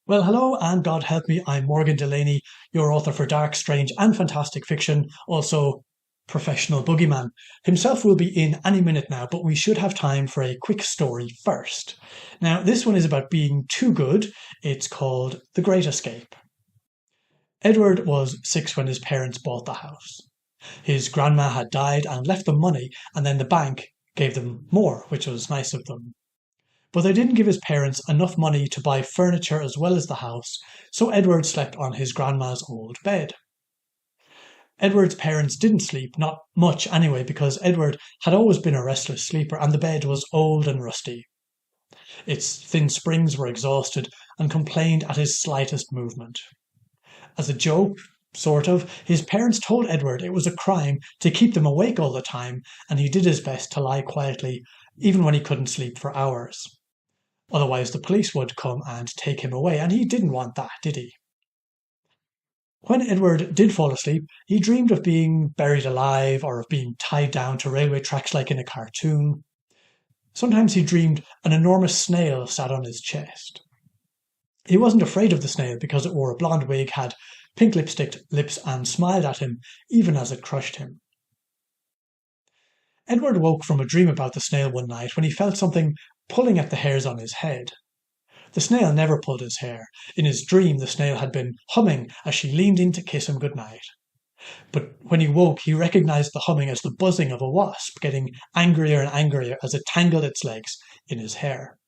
Well, hello, and God help me, I'm Morgan Delaney, your author for dark, strange, and fantastic fiction, also professional boogeyman. Himself will be in any minute now, but we should have time for a quick story first. Now, this one is about being too good. It's called The Great Escape. Edward was 6 when his parents bought the house. His grandma had died and left them money, and then the bank gave them more, which was nice of them. But they didn't give his parents enough money to buy furniture as well as the house, so Edward slept on his grandma's old bed. Edward's parents didn't sleep, not much anyway, because Edward had always been a restless sleeper and the bed was old and rusty. Its thin springs were exhausted and complained at his slightest movement. As a joke, sort of, his parents told Edward it was a crime to keep them awake all the time, and he did his best to lie quietly, even when he couldn't sleep for hours. Otherwise, the police would come and take him away, and he didn't want that, did he? When Edward did fall asleep, he dreamed of being buried alive or of being tied down to railway tracks like in a cartoon. Sometimes he dreamed an enormous snail sat on his chest. He wasn't afraid of the snail because it wore a blonde wig, had pink lipstick lips, and smiled at him, even as it crushed him. Edward woke from a dream about the snail one night when he felt something pulling at the hairs on his head. The snail never pulled his hair. In his dream, the snail had been humming as she leaned in to kiss him goodnight. But when he woke, he recognized the humming as the buzzing of a wasp, getting angrier and angrier as it tangled its legs in his hair.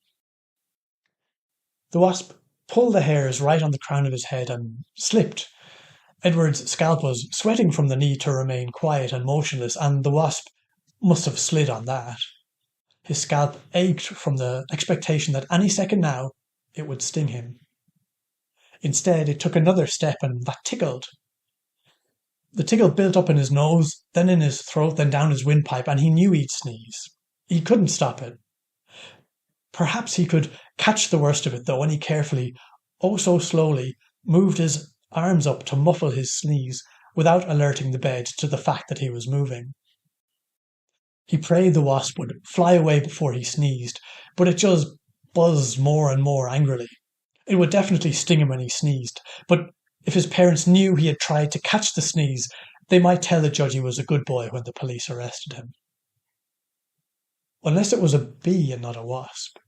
The wasp pulled the hairs right on the crown of his head and slipped. Edward's scalp was sweating from the need to remain quiet and motionless, and the wasp must have slid on that. His scalp ached from the expectation that any second now it would sting him. Instead, it took another step, and that tickled. The tickle built up in his nose, then in his throat, then down his windpipe, and he knew he'd sneeze. He couldn't stop it. Perhaps he could catch the worst of it, though, and he carefully, oh so slowly, moved his arms up to muffle his sneeze without alerting the bed to the fact that he was moving. He prayed the wasp would fly away before he sneezed, but it just buzzed more and more angrily. It would definitely sting him when he sneezed, but if his parents knew he had tried to catch the sneeze, they might tell the judge he was a good boy when the police arrested him. Unless it was a bee and not a wasp.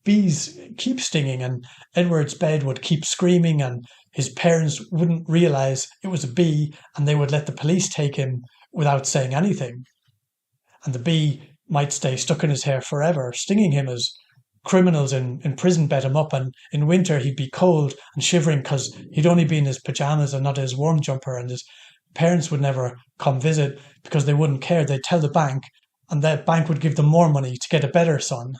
Bees keep stinging, and Edward's bed would keep screaming, and his parents wouldn't realise it was a bee, and they would let the police take him without saying anything. And the bee might stay stuck in his hair forever, stinging him as criminals in prison bet him up, and in winter he'd be cold and shivering because he'd only be in his pyjamas and not his warm jumper, and his parents would never come visit because they wouldn't care. They'd tell the bank, and the bank would give them more money to get a better son.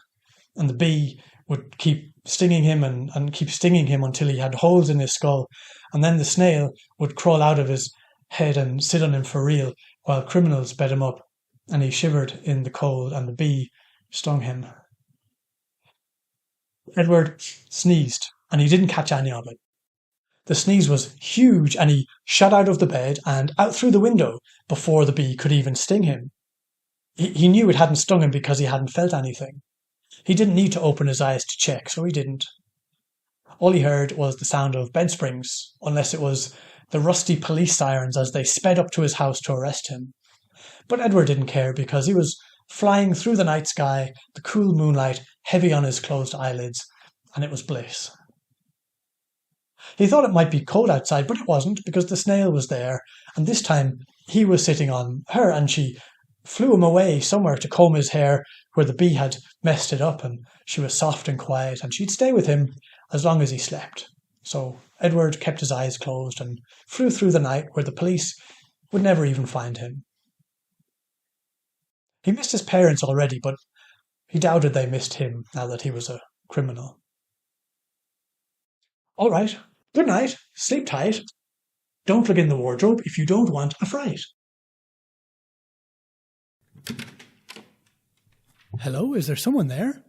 And the bee would keep stinging him and keep stinging him until he had holes in his skull, and then the snail would crawl out of his head and sit on him for real while criminals bet him up, and he shivered in the cold, and the bee stung him. Edward sneezed, and he didn't catch any of it. The sneeze was huge, and he shot out of the bed and out through the window before the bee could even sting him. He knew it hadn't stung him because he hadn't felt anything. He didn't need to open his eyes to check, so he didn't. All he heard was the sound of bed springs, unless it was the rusty police sirens as they sped up to his house to arrest him. But Edward didn't care because he was flying through the night sky, the cool moonlight heavy on his closed eyelids, and it was bliss. He thought it might be cold outside, but it wasn't, because the snail was there, and this time he was sitting on her, and she flew him away somewhere to comb his hair where the bee had messed it up, and she was soft and quiet, and she'd stay with him as long as he slept. So Edward kept his eyes closed and flew through the night where the police would never even find him. He missed his parents already, but he doubted they missed him now that he was a criminal. All right, good night, sleep tight. Don't look in the wardrobe if you don't want a fright. Hello, is there someone there?